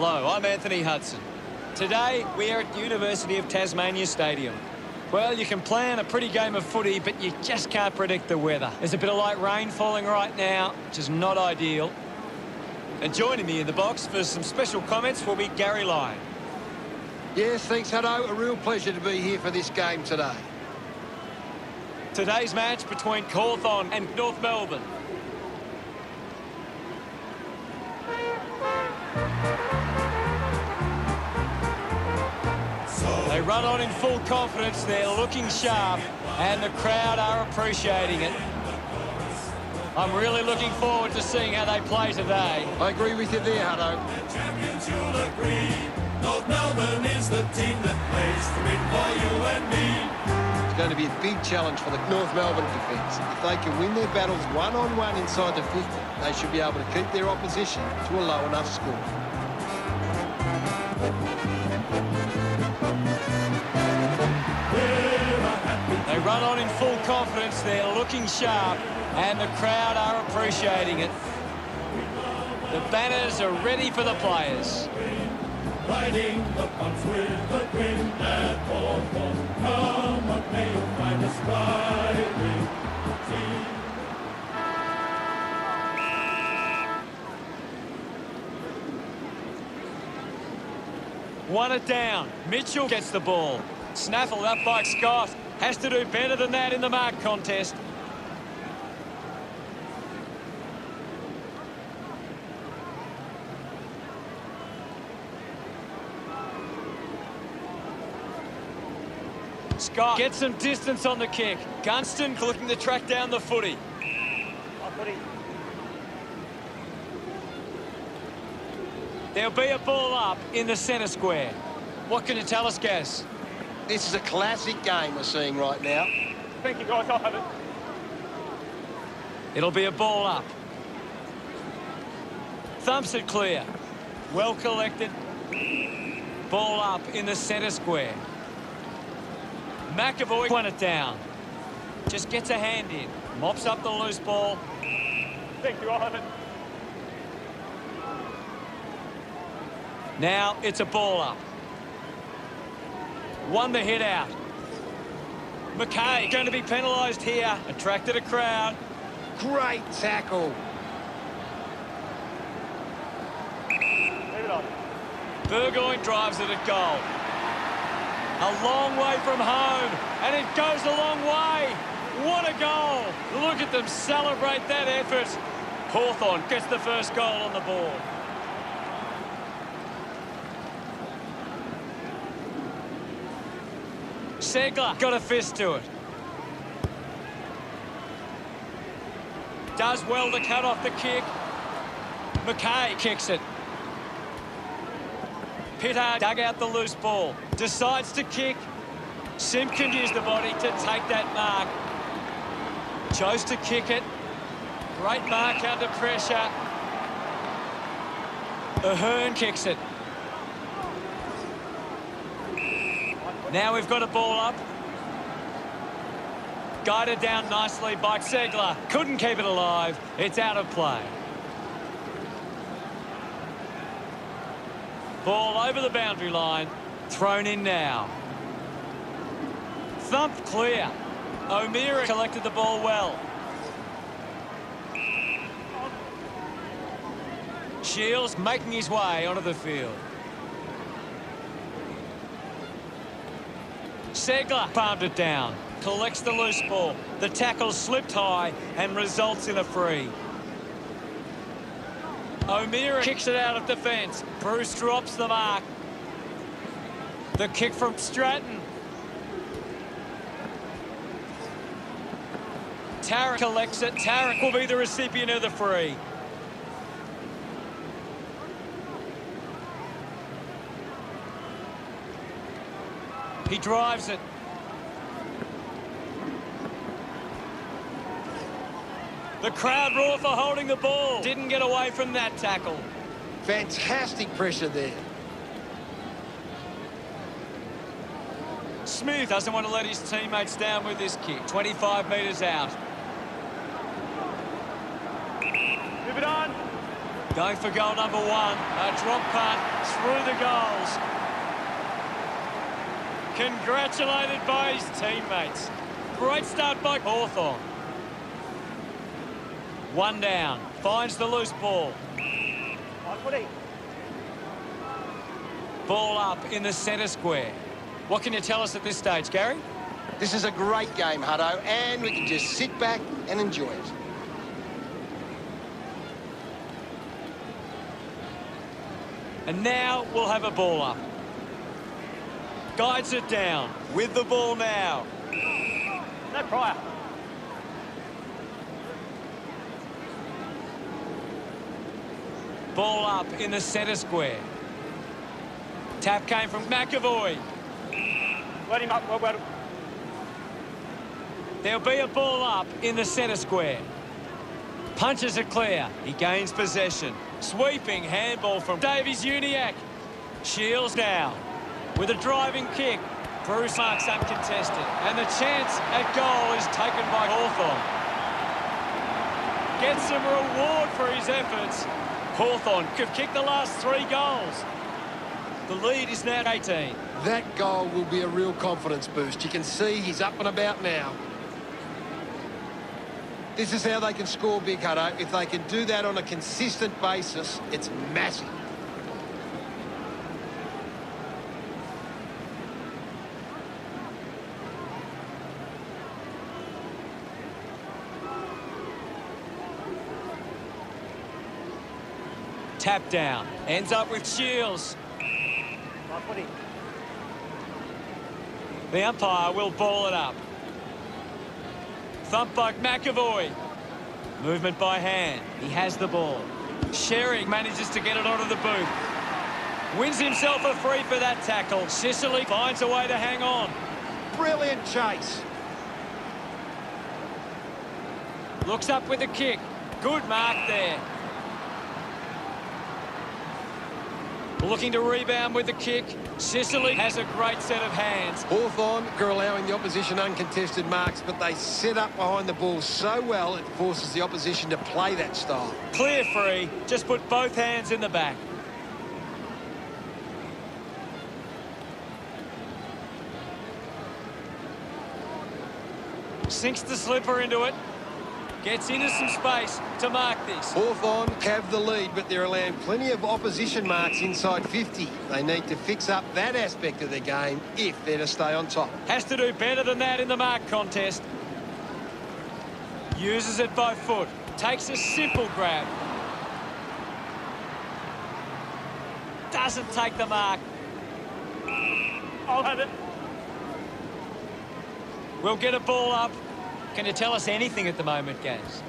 Hello, I'm Anthony Hudson. Today, we are at University of Tasmania Stadium. Well, you can plan a pretty game of footy, but you just can't predict the weather. There's a bit of light rain falling right now, which is not ideal. And joining me in the box for some special comments will be Gary Lyon. Yes, thanks, Hutto. A real pleasure to be here for this game today. Today's match between Hawthorn and North Melbourne. They run on in full confidence, they're looking sharp, and the crowd are appreciating it. I'm really looking forward to seeing how they play today. I agree with you there, Hutto. Champions, you'll agree. North Melbourne is the team that plays to win for you and me. It's going to be a big challenge for the North Melbourne defence. If they can win their battles one-on-one inside the 50, they should be able to keep their opposition to a low enough score. They run on in full confidence, they're looking sharp, and the crowd are appreciating it. The banners are ready for the players. Riding the bumps with the grin at Hawthorn. Come what may, you'll find us riding the team. One it down. Mitchell gets the ball. Snaffled up by Scott. Has to do better than that in the mark contest. Scott gets some distance on the kick. Gunston looking to track down the footy. There'll be a ball up in the centre square. What can you tell us, Gaz? This is a classic game we're seeing right now. Thank you, guys. I'll have it. It'll be a ball up. Thumps it clear. Well collected. Ball up in the centre square. McAvoy won it down. Just gets a hand in. Mops up the loose ball. Thank you, I'll have it. Now it's a ball up. Won the hit out. McKay going to be penalised here. Attracted a crowd. Great tackle. Leave it on. Burgoyne drives it at goal. A long way from home, and it goes a long way. What a goal. Look at them celebrate that effort. Hawthorn gets the first goal on the board. Segler got a fist to it. Does well to cut off the kick. McKay kicks it. Pittard dug out the loose ball. Decides to kick. Simpkin used the body to take that mark. Chose to kick it. Great mark under pressure. Ahern kicks it. Now we've got a ball up. Guided down nicely by Segler. Couldn't keep it alive. It's out of play. Ball over the boundary line. Thrown in now. Thumped clear. O'Meara collected the ball well. Shields making his way onto the field. Segler palmed it down. Collects the loose ball. The tackle slipped high and results in a free. O'Meara kicks it out of defence. Bruce drops the mark. The kick from Stratton. Tarrant collects it. Tarrant will be the recipient of the free. He drives it. The crowd roar for holding the ball. Didn't get away from that tackle. Fantastic pressure there. Smith doesn't want to let his teammates down with this kick. 25 metres out. Move it on. Going for goal number 1. A drop punt through the goals. Congratulated by his teammates. Great start by Hawthorn. 1 down. Finds the loose ball. Ball up in the centre square. What can you tell us at this stage, Gary? This is a great game, Hutto, and we can just sit back and enjoy it. And now we'll have a ball up. Guides it down with the ball now. No prior. Ball up in the centre square. Tap came from McAvoy. Let him up. Well. There'll be a ball up in the centre square. Punches it clear. He gains possession. Sweeping handball from Davies Uniacke. Shields now with a driving kick. Bruce marks uncontested. And the chance at goal is taken by Hawthorn. Gets some reward for his efforts. Hawthorn could kick the last 3 goals. The lead is now 18. That goal will be a real confidence boost. You can see he's up and about now. This is how they can score big, Hutto. If they can do that on a consistent basis, it's massive. Tap down. Ends up with Shields. The umpire will ball it up. Thump by McAvoy. Movement by hand. He has the ball. Sherry manages to get it onto the boot. Wins himself a free for that tackle. Sicily finds a way to hang on. Brilliant chase. Looks up with a kick. Good mark there. Looking to rebound with the kick. Sicily has a great set of hands. Hawthorn are allowing the opposition uncontested marks, but they set up behind the ball so well it forces the opposition to play that style. Clear free. Just put both hands in the back. Sinks the slipper into it. Gets into some space to mark this. Hawthorn have the lead, but they're allowing plenty of opposition marks inside 50. They need to fix up that aspect of their game if they're to stay on top. Has to do better than that in the mark contest. Uses it by foot. Takes a simple grab. Doesn't take the mark. I'll have it. We'll get a ball up. Can you tell us anything at the moment, Gaz?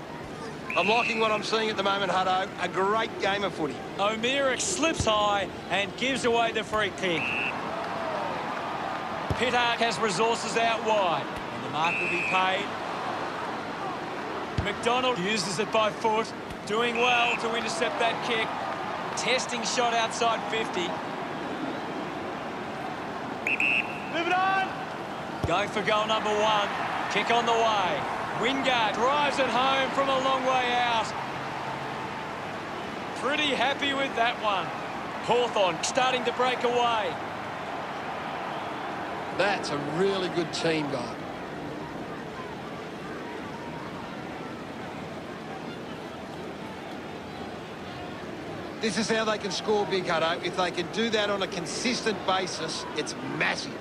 I'm liking what I'm seeing at the moment, Hutto. A great game of footy. O'Meara slips high and gives away the free kick. Pittark has resources out wide. And the mark will be paid. McDonald uses it by foot. Doing well to intercept that kick. Testing shot outside 50. Move it on. Going for goal number 1. Kick on the way. Wingard drives it home from a long way out. Pretty happy with that one. Hawthorn starting to break away. That's a really good team goal. This is how they can score big, Hutto. If they can do that on a consistent basis, it's massive.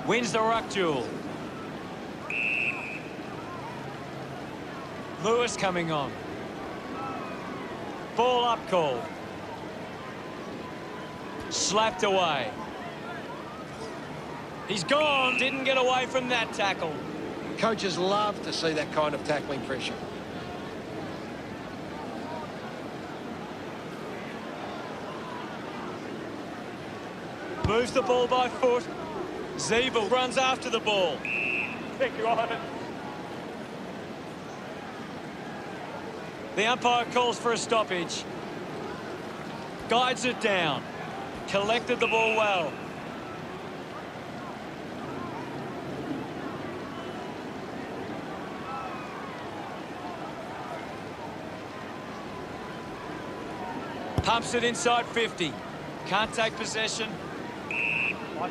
Wins the ruck duel. Lewis coming on. Ball up call. Slapped away. He's gone. Didn't get away from that tackle. Coaches love to see that kind of tackling pressure. Moves the ball by foot. Zeeble runs after the ball. Thank you, I'll have it. The umpire calls for a stoppage. Guides it down. Collected the ball well. Pumps it inside 50. Can't take possession.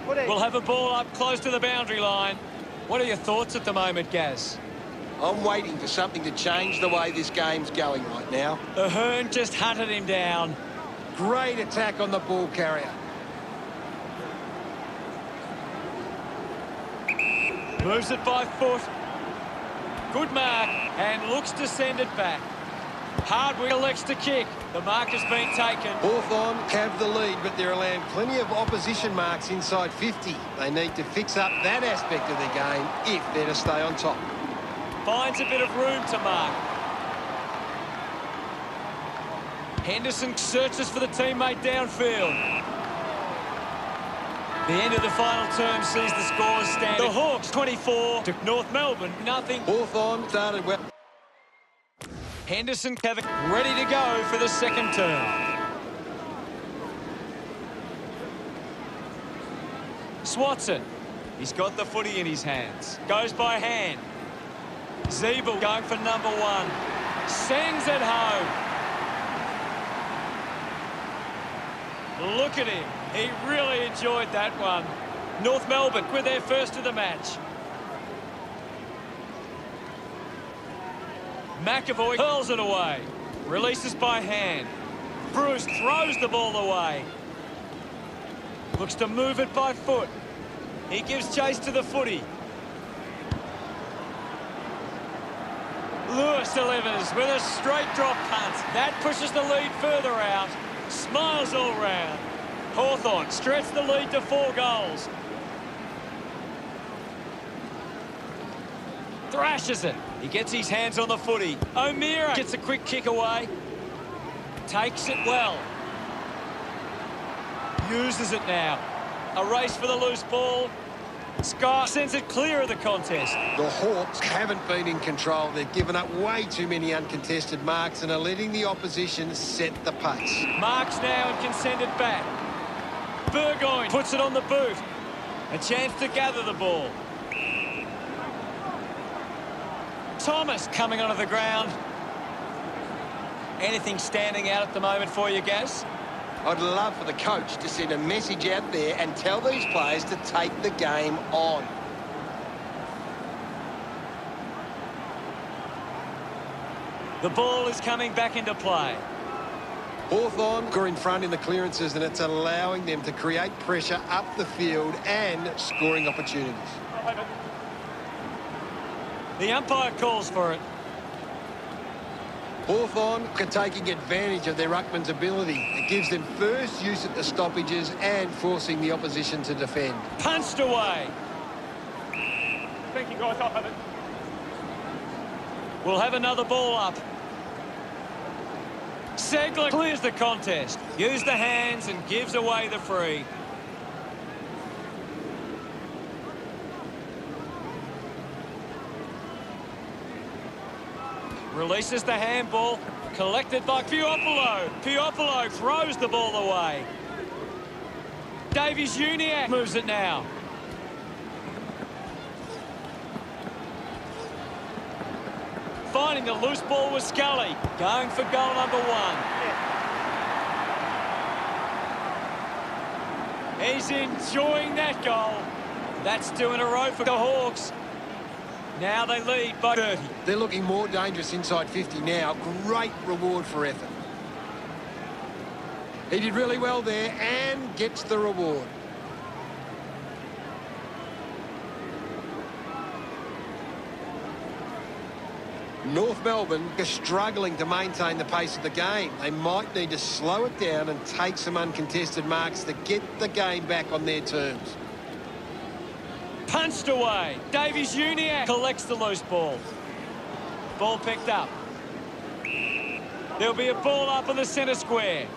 We'll have a ball up close to the boundary line. What are your thoughts at the moment, Gaz? I'm waiting for something to change the way this game's going right now. Ahern just hunted him down. Great attack on the ball carrier. Moves it by foot. Good mark, and looks to send it back. Hardwick elects to kick. The mark has been taken. Hawthorn have the lead, but they're allowing plenty of opposition marks inside 50. They need to fix up that aspect of their game if they're to stay on top. Finds a bit of room to mark. Henderson searches for the teammate downfield. The end of the final term sees the scores stand. The Hawks 24 to North Melbourne nothing. Hawthorn started well. Henderson ready to go for the second term. Swats it. He's got the footy in his hands. Goes by hand. Zeeble going for number one. Sends it home. Look at him. He really enjoyed that one. North Melbourne with their first of the match. McAvoy hurls it away. Releases by hand. Bruce throws the ball away. Looks to move it by foot. He gives chase to the footy. Lewis delivers with a straight drop punt. That pushes the lead further out. Smiles all round. Hawthorn stretch the lead to 4 goals. Thrashes it. He gets his hands on the footy. O'Meara gets a quick kick away. Takes it well. Uses it now. A race for the loose ball. Scott sends it clear of the contest. The Hawks haven't been in control. They've given up way too many uncontested marks and are letting the opposition set the pace. Marks now and can send it back. Burgoyne puts it on the boot. A chance to gather the ball. Thomas coming onto the ground. Anything standing out at the moment for you, Gaz? I'd love for the coach to send a message out there and tell these players to take the game on. The ball is coming back into play. Hawthorn are in front in the clearances, and it's allowing them to create pressure up the field and scoring opportunities. The umpire calls for it. Hawthorn are taking advantage of their ruckman's ability. It gives them first use at the stoppages and forcing the opposition to defend. Punched away. Thank you, guys. I'll have it. We'll have another ball up. Segler clears the contest. Use the hands and gives away the free. Releases the handball. Collected by Piopolo. Piopolo throws the ball away. Davies-Uniacke moves it now. Finding the loose ball was Scully. Going for goal number 1. He's enjoying that goal. That's 2 in a row for the Hawks. Now they lead by 30. They're looking more dangerous inside 50 now. Great reward for effort. He did really well there and gets the reward. North Melbourne are struggling to maintain the pace of the game. They might need to slow it down and take some uncontested marks to get the game back on their terms. Punched away. Davies-Uniacke collects the loose ball. Ball picked up. There'll be a ball up in the centre square.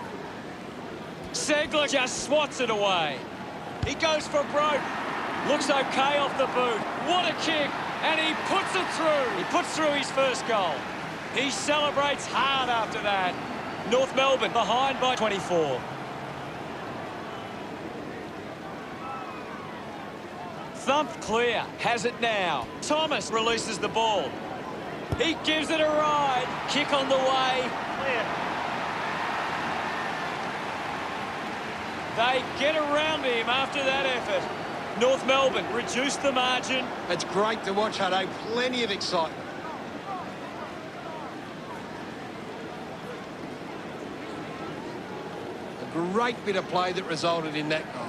Segler just swats it away. He goes for broke. Looks okay off the boot. What a kick. And he puts it through. He puts through his first goal. He celebrates hard after that. North Melbourne behind by 24. Thumped clear. Has it now. Thomas releases the ball. He gives it a ride. Kick on the way. Clear. They get around him after that effort. North Melbourne reduced the margin. It's great to watch, Hutto. Plenty of excitement. A great bit of play that resulted in that goal.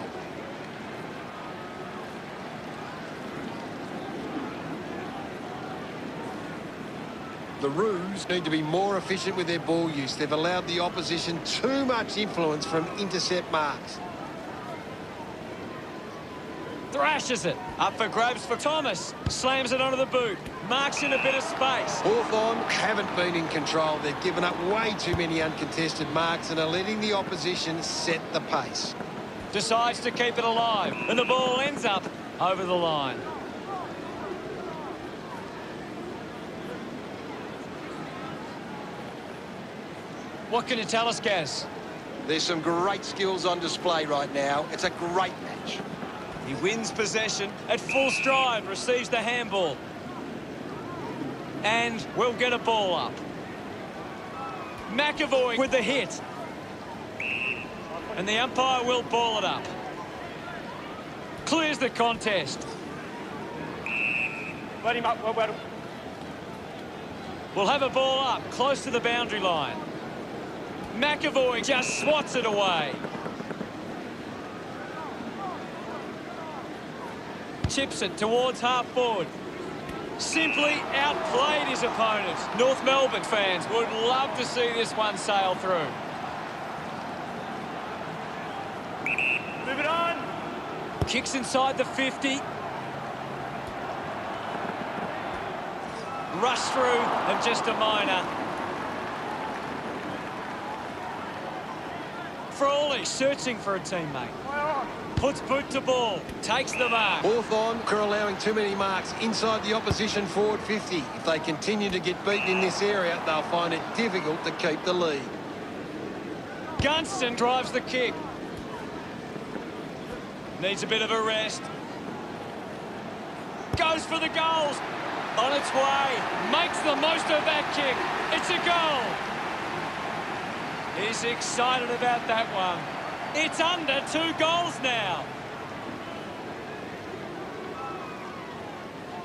The Roos need to be more efficient with their ball use. They've allowed the opposition too much influence from intercept marks. Thrashes it. Up for grabs for Thomas. Slams it onto the boot. Marks in a bit of space. Hawthorn haven't been in control. They've given up way too many uncontested marks and are letting the opposition set the pace. Decides to keep it alive. And the ball ends up over the line. What can you tell us, Gaz? There's some great skills on display right now. It's a great match. He wins possession at full stride, receives the handball. And will get a ball up. McAvoy with the hit. And the umpire will ball it up. Clears the contest. Let him up. Well. We'll have a ball up, close to the boundary line. McAvoy just swats it away. Chips it towards half forward. Simply outplayed his opponent. North Melbourne fans would love to see this one sail through. Move it on. Kicks inside the 50. Rush through and just a minor. Frawley searching for a teammate. Puts boot to ball. Takes the mark. Hawthorn are allowing too many marks inside the opposition forward 50. If they continue to get beaten in this area, they'll find it difficult to keep the lead. Gunston drives the kick. Needs a bit of a rest. Goes for the goals. On its way. Makes the most of that kick. It's a goal. He's excited about that one. It's under 2 goals now.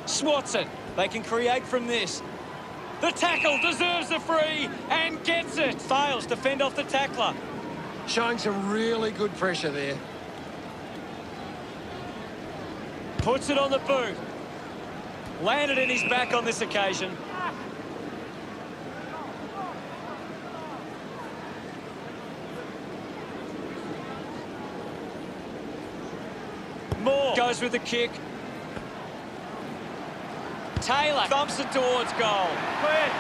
Swats it. They can create from this. The tackle deserves a free and gets it. Fails to fend off the tackler. Showing some really good pressure there. Puts it on the boot. Landed in his back on this occasion. Moore goes with the kick. Taylor thumps it towards goal. Clear.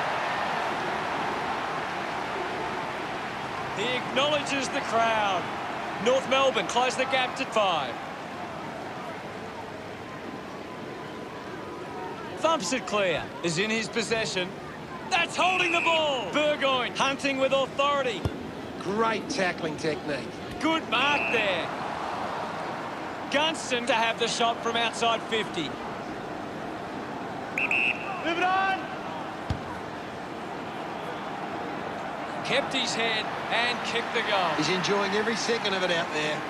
He acknowledges the crowd. North Melbourne close the gap to 5. Thumps it clear. Is in his possession. That's holding the ball. Burgoyne hunting with authority. Great tackling technique. Good mark there. Gunston to have the shot from outside 50. Move it on. Kept his head and kicked the goal. He's enjoying every second of it out there.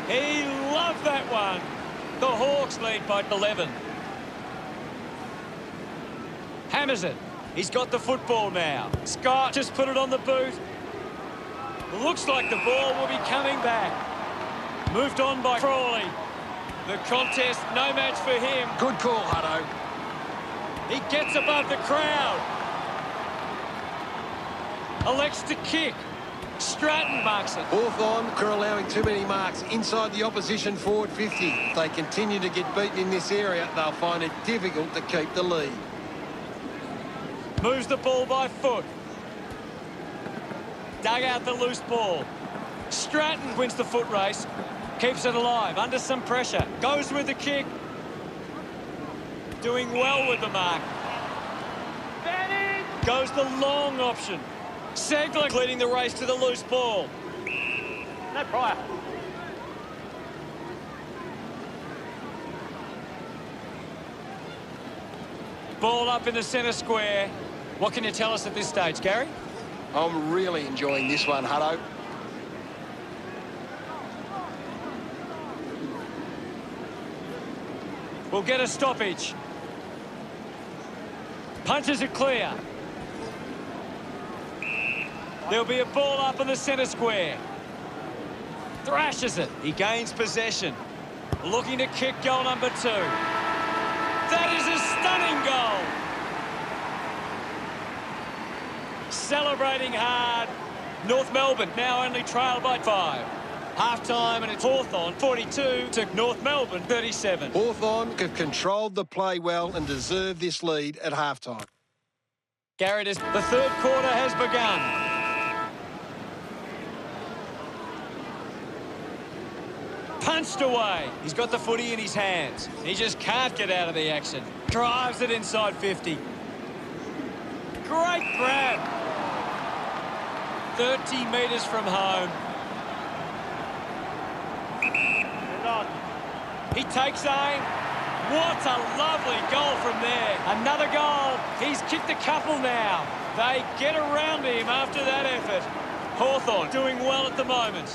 He loved that one. The Hawks lead by 11. Hammers it. He's got the football now. Scott just put it on the boot. Looks like the ball will be coming back. Moved on by Frawley. The contest, no match for him. Good call, Hutto. He gets above the crowd. Elects to kick. Stratton marks it. Hawthorn are allowing too many marks inside the opposition forward 50. If they continue to get beaten in this area, they'll find it difficult to keep the lead. Moves the ball by foot. Dug out the loose ball. Stratton wins the foot race. Keeps it alive under some pressure. Goes with the kick. Doing well with the mark. Goes the long option. Segler leading the race to the loose ball. No prior. Ball up in the centre square. What can you tell us at this stage, Gary? I'm really enjoying this one, Hutto. We'll get a stoppage. Punches it clear. There'll be a ball up in the centre square. Thrashes it. He gains possession. Looking to kick goal number 2. That is a stunning goal. Celebrating hard. North Melbourne now only trailed by 5. Half-time and it's Hawthorn 42 to North Melbourne 37. Hawthorn have controlled the play well and deserve this lead at half-time. Garrett, the third quarter has begun. Punched away. He's got the footy in his hands. He just can't get out of the action. Drives it inside 50. Great grab. 30 metres from home. He takes aim. What a lovely goal from there. Another goal. He's kicked a couple now. They get around him after that effort. Hawthorn doing well at the moment.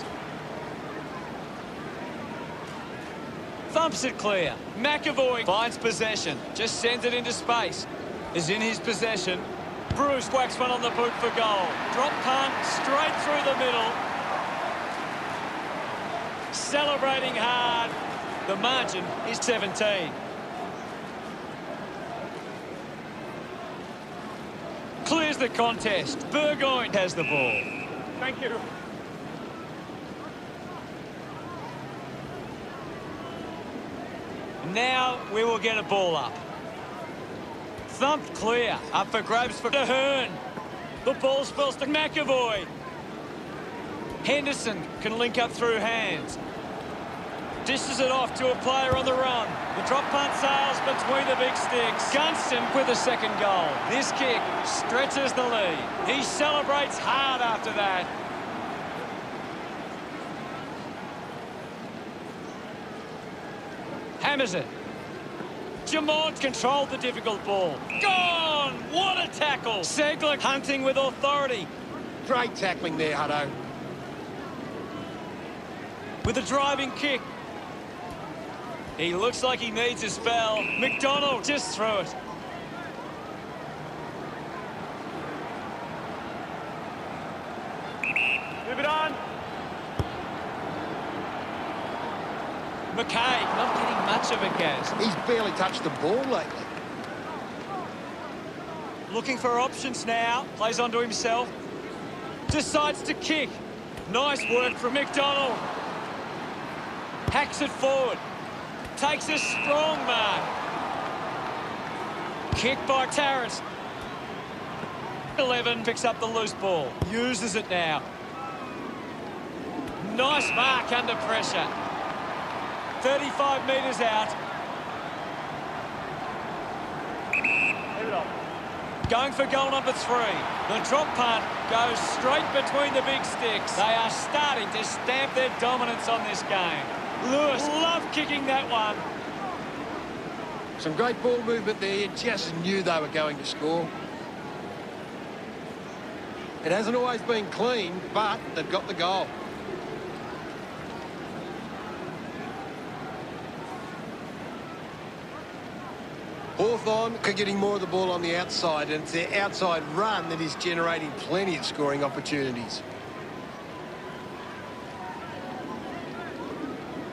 Thumps it clear. McAvoy finds possession. Just sends it into space. Is in his possession. Bruce whacks one on the boot for goal. Drop punt straight through the middle. Celebrating hard. The margin is 17. Clears the contest. Burgoyne has the ball. Thank you. Now we will get a ball up. Thumped clear. Up for grabs for Hearn. The ball spills to McAvoy. Henderson can link up through hands. Dishes it off to a player on the run. The drop punt sails between the big sticks. Gunston with a second goal. This kick stretches the lead. He celebrates hard after that. Hammers it. Jamont controlled the difficult ball. Gone! What a tackle! Segler hunting with authority. Great tackling there, Hutto. With a driving kick. He looks like he needs a spell. McDonald just threw it. Move it on. McKay not getting much of it, Gaz. He's barely touched the ball lately. Looking for options now. Plays onto himself. Decides to kick. Nice work from McDonald. Hacks it forward. Takes a strong mark. Kick by Tarrant. 11 picks up the loose ball. Uses it now. Nice mark under pressure. 35 metres out. Move it on. Going for goal number 3. The drop punt goes straight between the big sticks. They are starting to stamp their dominance on this game. Lewis loved kicking that one. Some great ball movement there. You just knew they were going to score. It hasn't always been clean, but they've got the goal. Hawthorn are getting more of the ball on the outside, and it's their outside run that is generating plenty of scoring opportunities.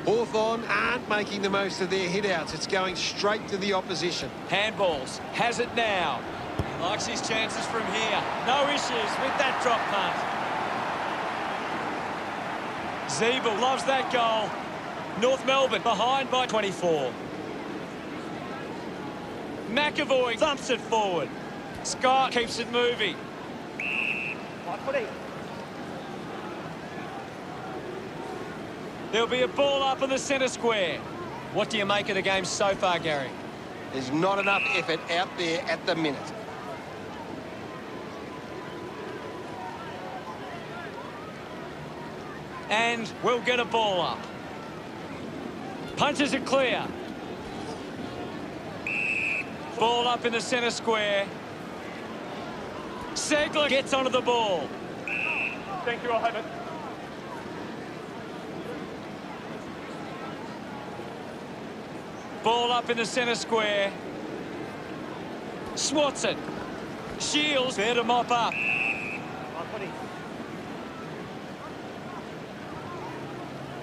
Hawthorn aren't making the most of their hit-outs. It's going straight to the opposition. Handballs. Has it now. He likes his chances from here. No issues with that drop punt. Zeeble loves that goal. North Melbourne behind by 24. McAvoy thumps it forward. Scott keeps it moving. Right footy. There'll be a ball up in the centre square. What do you make of the game so far, Gary? There's not enough effort out there at the minute. And we'll get a ball up. Punches it clear. Ball up in the centre square. Segler gets onto the ball. Thank you, I'll have it. Ball up in the centre square. Swats it. Shields there to mop up. Right footy.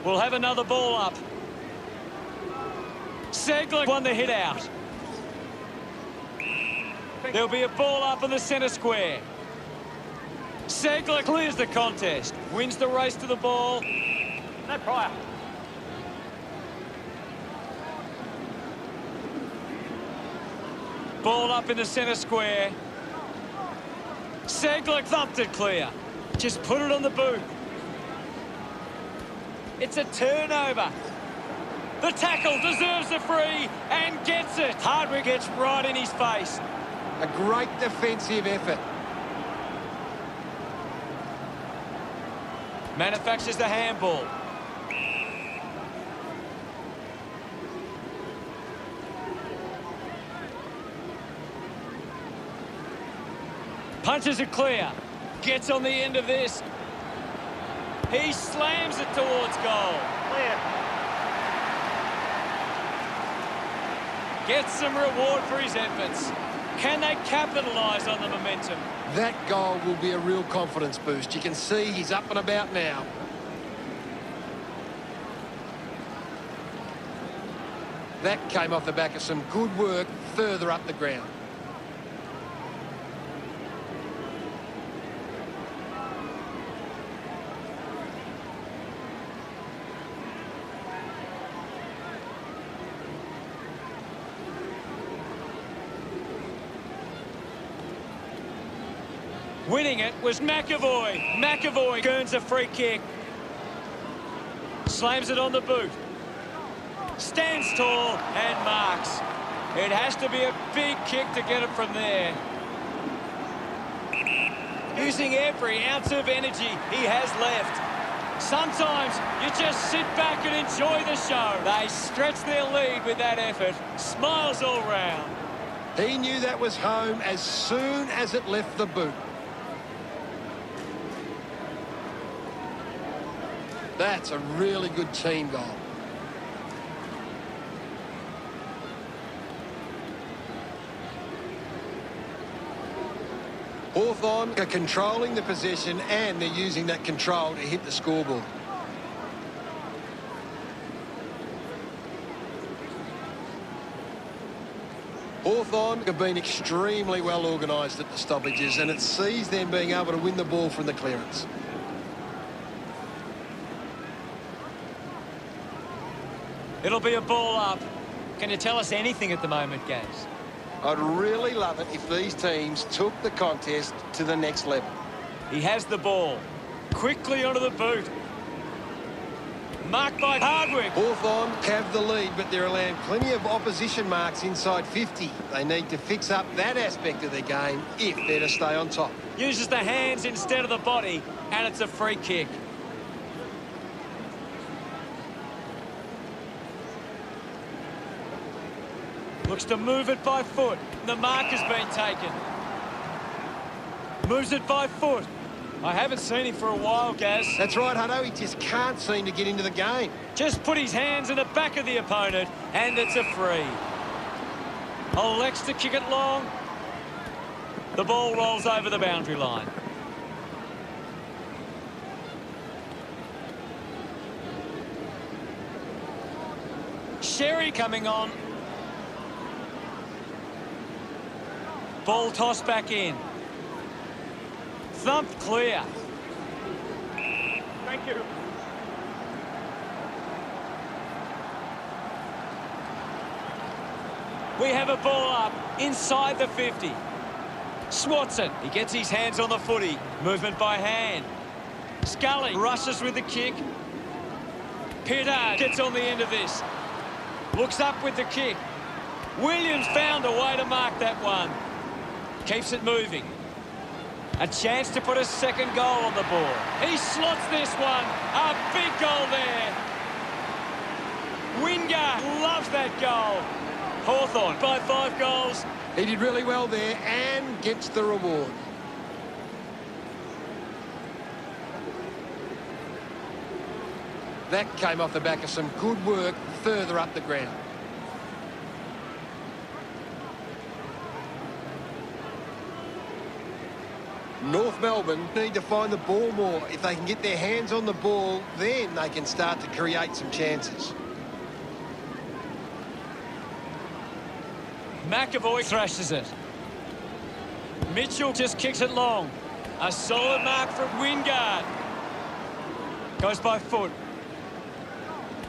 We'll have another ball up. Segler won the hit out. There'll be a ball up in the centre square. Segler clears the contest. Wins the race to the ball. No prior. Ball up in the centre square. Segler thumped it clear. Just put it on the boot. It's a turnover. The tackle deserves a free and gets it. Hardwick gets right in his face. A great defensive effort. Manufactures the handball. Punches it clear. Gets on the end of this. He slams it towards goal. Clear. Gets some reward for his efforts. Can they capitalise on the momentum? That goal will be a real confidence boost. You can see he's up and about now. That came off the back of some good work further up the ground. Winning it was McAvoy. McAvoy earns a free kick. Slams it on the boot. Stands tall and marks. It has to be a big kick to get it from there. Using every ounce of energy he has left. Sometimes you just sit back and enjoy the show. They stretch their lead with that effort. Smiles all round. He knew that was home as soon as it left the boot. That's a really good team goal. Hawthorn are controlling the possession and they're using that control to hit the scoreboard. Hawthorn have been extremely well organised at the stoppages and it sees them being able to win the ball from the clearance. It'll be a ball up. Can you tell us anything at the moment, Gaz? I'd really love it if these teams took the contest to the next level. He has the ball. Quickly onto the boot. Marked by Hardwick. Hawthorn have the lead, but they're allowing plenty of opposition marks inside 50. They need to fix up that aspect of their game if they're to stay on top. Uses the hands instead of the body, and it's a free kick. Looks to move it by foot. The mark has been taken. Moves it by foot. I haven't seen him for a while, Gaz. That's right, Hutto. He just can't seem to get into the game. Just put his hands in the back of the opponent, and it's a free. Elects to kick it long. The ball rolls over the boundary line. Sherry coming on. Ball tossed back in. Thumped clear. Thank you. We have a ball up inside the 50. Swats it. He gets his hands on the footy. Movement by hand. Scully rushes with the kick. Pittard gets on the end of this. Looks up with the kick. Williams found a way to mark that one. Keeps it moving. A chance to put a second goal on the board. He slots this one. A big goal there. Wingard loves that goal. Hawthorn by 5 goals. He did really well there and gets the reward. That came off the back of some good work further up the ground. North Melbourne need to find the ball more. If they can get their hands on the ball, then they can start to create some chances. McAvoy thrashes it. Mitchell just kicks it long. A solid mark from Wingard. Goes by foot.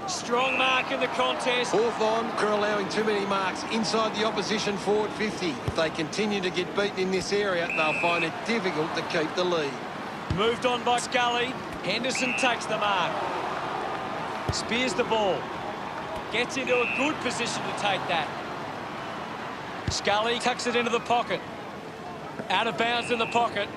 Strong mark in the contest. Hawthorn are allowing too many marks inside the opposition forward 50. If they continue to get beaten in this area, they'll find it difficult to keep the lead. Moved on by Scully. Henderson takes the mark. Spears the ball. Gets into a good position to take that. Scully tucks it into the pocket. Out of bounds in the pocket.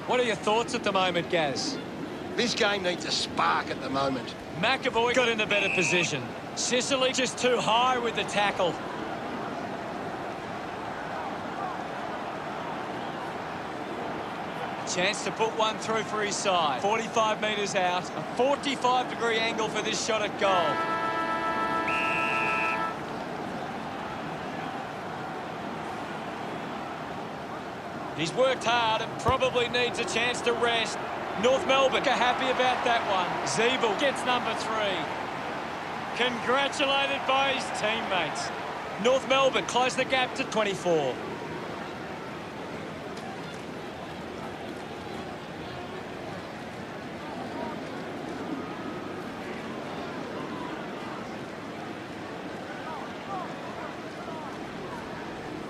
What are your thoughts at the moment, Gaz? This game needs a spark at the moment. McAvoy got in a better position. Sicily just too high with the tackle. Chance to put one through for his side. 45 metres out. A 45-degree angle for this shot at goal. He's worked hard and probably needs a chance to rest. North Melbourne are happy about that one. Zeeble gets number 3. Congratulated by his teammates. North Melbourne close the gap to 24.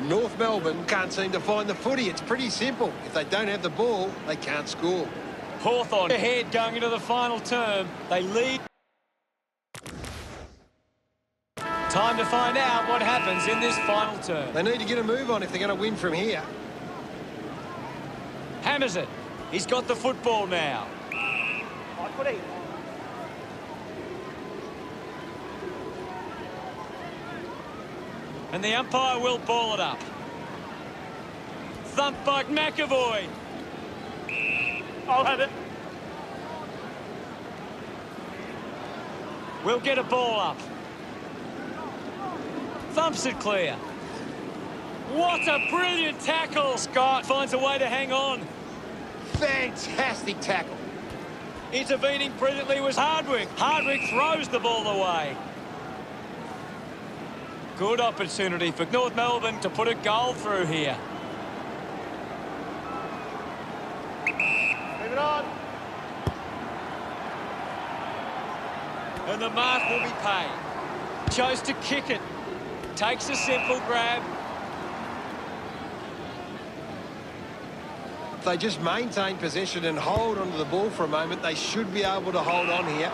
North Melbourne can't seem to find the footy. It's pretty simple. If they don't have the ball, they can't score. Hawthorn ahead going into the final term. They lead. Time to find out what happens in this final term. They need to get a move on if they're going to win from here. Hammers it. He's got the football now. And the umpire will ball it up. Thump by McAvoy. I'll have it. We'll get a ball up. Thumps it clear. What a brilliant tackle. Scott finds a way to hang on. Fantastic tackle. Intervening brilliantly was Hardwick. Hardwick throws the ball away. Good opportunity for North Melbourne to put a goal through here. Move it on. And the mark will be paid. Chose to kick it. Takes a simple grab. If they just maintain possession and hold onto the ball for a moment, they should be able to hold on here.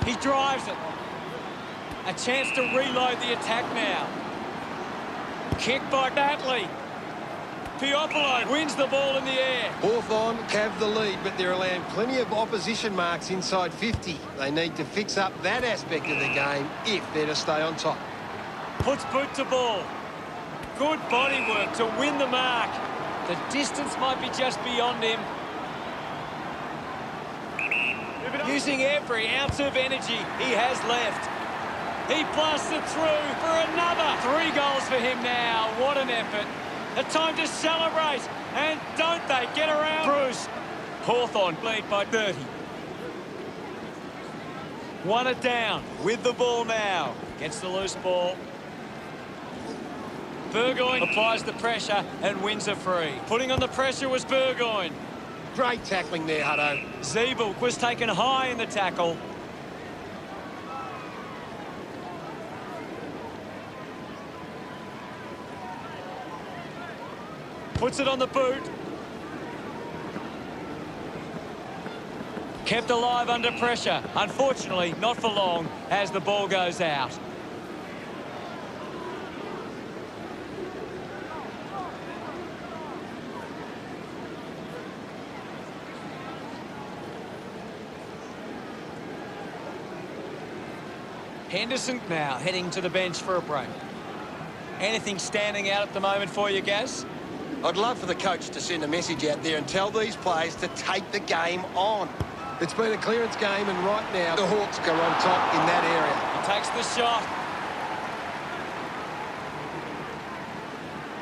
He drives it. A chance to reload the attack now. Kick by Batley. Piopolo wins the ball in the air. Hawthorn have the lead, but they're allowing plenty of opposition marks inside 50. They need to fix up that aspect of the game if they're to stay on top. Puts boot to ball. Good body work to win the mark. The distance might be just beyond him. Using every ounce of energy he has left. He blasts it through for another. 3 goals for him now. What an effort. A time to celebrate. And don't they get around Bruce. Hawthorn lead by 30. 1 it down with the ball now. Gets the loose ball. Burgoyne applies the pressure and wins a free. Putting on the pressure was Burgoyne. Great tackling there, Hutto. Zeeble was taken high in the tackle. Puts it on the boot. Kept alive under pressure. Unfortunately, not for long as the ball goes out. Henderson now heading to the bench for a break. Anything standing out at the moment for you, Gaz? I'd love for the coach to send a message out there and tell these players to take the game on. It's been a clearance game, and right now the Hawks are on top in that area. He takes the shot.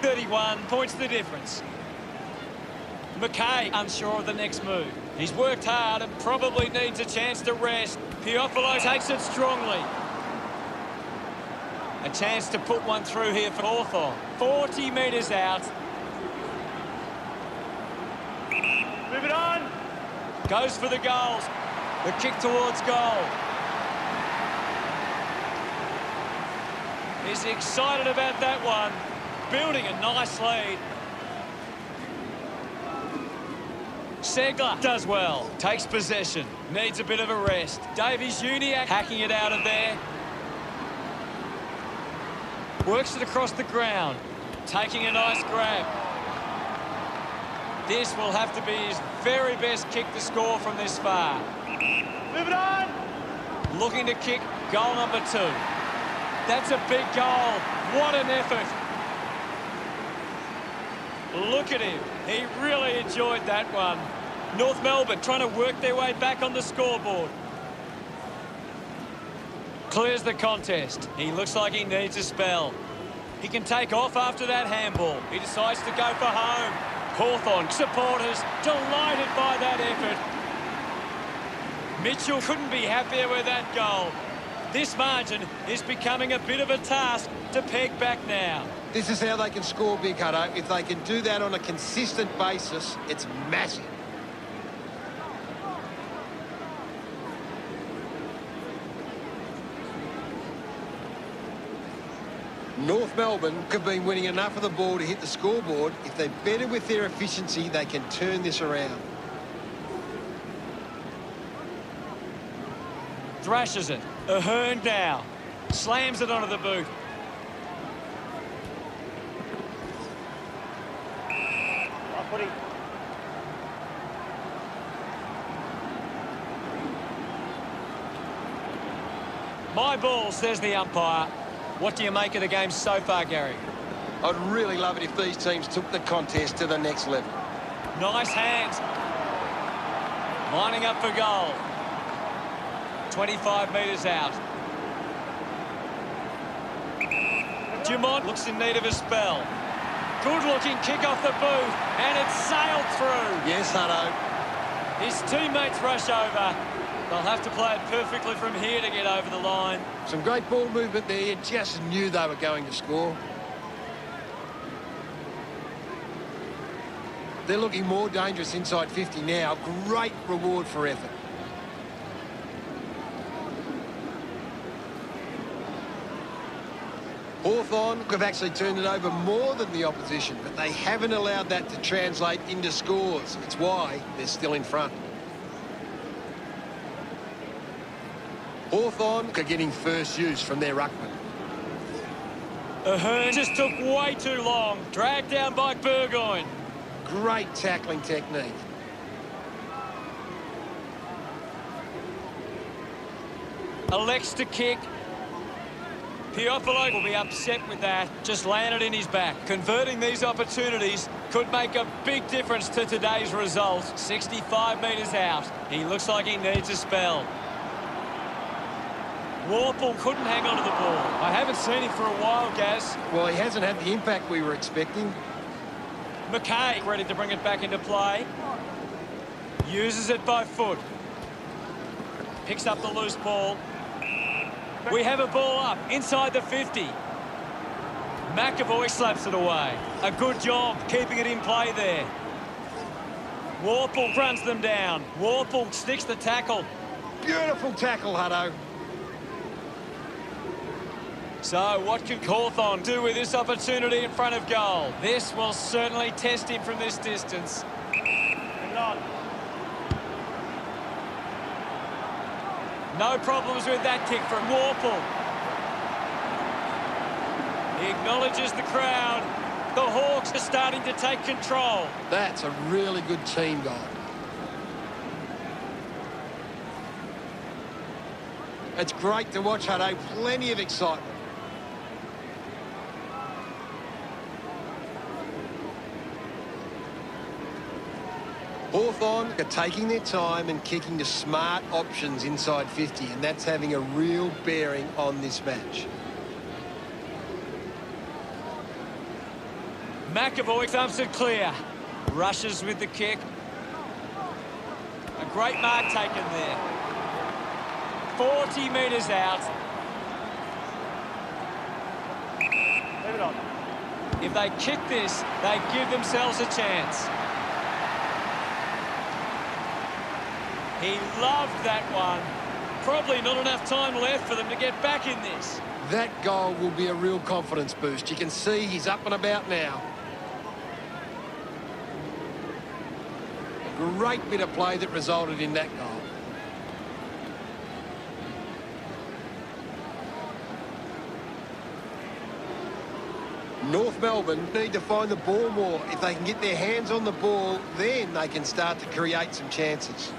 31 points the difference. McKay unsure of the next move. He's worked hard and probably needs a chance to rest. Piofalo takes it strongly. A chance to put one through here for Hawthorn. 40 metres out. Move it on. Goes for the goals. The kick towards goal. He's excited about that one. Building a nice lead. Segler does well. Takes possession. Needs a bit of a rest. Davies-Uniacke hacking it out of there. Works it across the ground. Taking a nice grab. This will have to be his very best kick to score from this far. Move it on. Looking to kick goal number 2. That's a big goal. What an effort. Look at him. He really enjoyed that one. North Melbourne trying to work their way back on the scoreboard. Clears the contest. He looks like he needs a spell. He can take off after that handball. He decides to go for home. Hawthorn supporters delighted by that effort. Mitchell couldn't be happier with that goal. This margin is becoming a bit of a task to peg back now. This is how they can score big, Hutto. If they can do that on a consistent basis, it's massive. North Melbourne have been winning enough of the ball to hit the scoreboard. If they're better with their efficiency, they can turn this around. Thrashes it. Ahern now. Slams it onto the boot. Oh, footy. My ball, says the umpire. What do you make of the game so far, Gary? I'd really love it if these teams took the contest to the next level. Nice hands. Lining up for goal. 25 metres out. Dumont looks in need of a spell. Good-looking kick off the boot, and it's sailed through. Yes, Hutto. His teammates rush over. They'll have to play it perfectly from here to get over the line. Some great ball movement there. You just knew they were going to score. They're looking more dangerous inside 50 now. Great reward for effort. Hawthorn have actually turned it over more than the opposition, but they haven't allowed that to translate into scores. It's why they're still in front. Hawthorn are getting first use from their ruckman. Ahern just took way too long. Dragged down by Burgoyne. Great tackling technique. Elects to kick. Piofalo will be upset with that. Just landed in his back. Converting these opportunities could make a big difference to today's result. 65 metres out. He looks like he needs a spell. Warple couldn't hang on to the ball. I haven't seen him for a while, Gaz. Well, he hasn't had the impact we were expecting. McKay ready to bring it back into play. Uses it by foot. Picks up the loose ball. We have a ball up inside the 50. McAvoy slaps it away. A good job keeping it in play there. Warple runs them down. Warple sticks the tackle. Beautiful tackle, Hutto. So what can Hawthorn do with this opportunity in front of goal? This will certainly test him from this distance. Hang on. No problems with that kick from Warple. He acknowledges the crowd. The Hawks are starting to take control. That's a really good team goal. It's great to watch, Hutto. Plenty of excitement. Hawthorn are taking their time and kicking to smart options inside 50, and that's having a real bearing on this match. McAvoy thumps it clear. Rushes with the kick. A great mark taken there. 40 metres out. Leave it on. If they kick this, they give themselves a chance. He loved that one. Probably not enough time left for them to get back in this. That goal will be a real confidence boost. You can see he's up and about now. A great bit of play that resulted in that goal. North Melbourne need to find the ball more. If they can get their hands on the ball, then they can start to create some chances.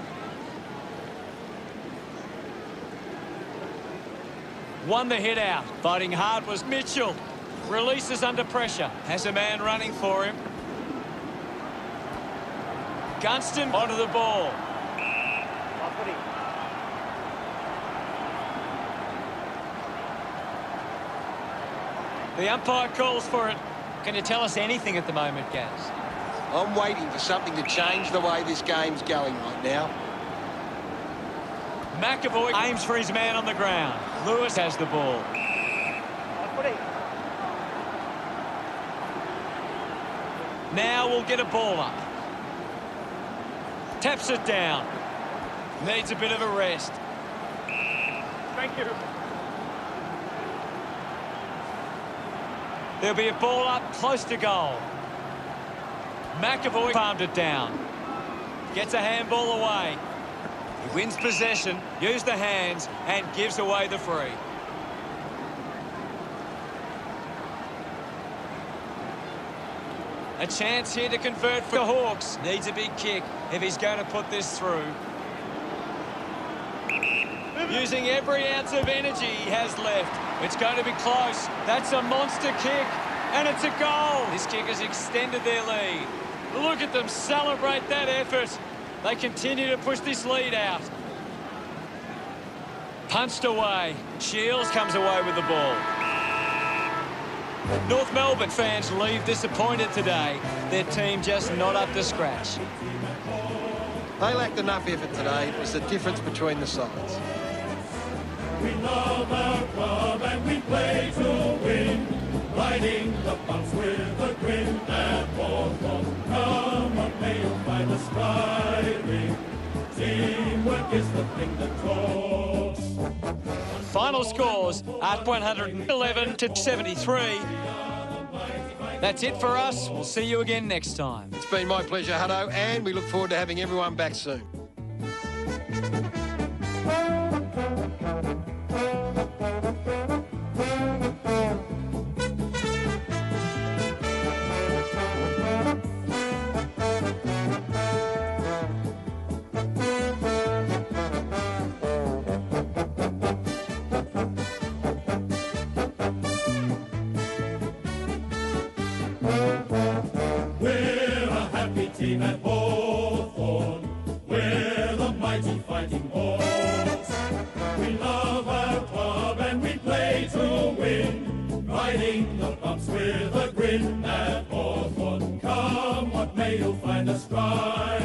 Won the hit out. Fighting hard was Mitchell. Releases under pressure. Has a man running for him. Gunston onto the ball. Footy. The umpire calls for it. Can you tell us anything at the moment, Gaz? I'm waiting for something to change the way this game's going right now. McAvoy aims for his man on the ground. Lewis has the ball. Footy. Now we'll get a ball up. Taps it down. Needs a bit of a rest. Thank you. There'll be a ball up close to goal. McAvoy palmed it down. Gets a handball away. He wins possession, uses the hands, and gives away the free. A chance here to convert for the Hawks. Needs a big kick if he's going to put this through. Using every ounce of energy he has left. It's going to be close. That's a monster kick, and it's a goal. This kick has extended their lead. Look at them celebrate that effort. They continue to push this lead out. Punched away. Shields comes away with the ball. North Melbourne fans leave disappointed today. Their team just not up to scratch. They lacked enough effort today. It was the difference between the sides. We love our club and we play to win. Riding the bumps with a grin at Hawthorn. Come on, may you find us riding. Teamwork is the thing that talks. Final scores at 111 to 73. That's it for us. We'll see you again next time. It's been my pleasure, Hutto, and we look forward to having everyone back soon. We're a happy team at Hawthorn. We're the mighty fighting Hawks. We love our club and we play to win. Riding the bumps with a grin at Hawthorn. Come what may, you'll find us riding.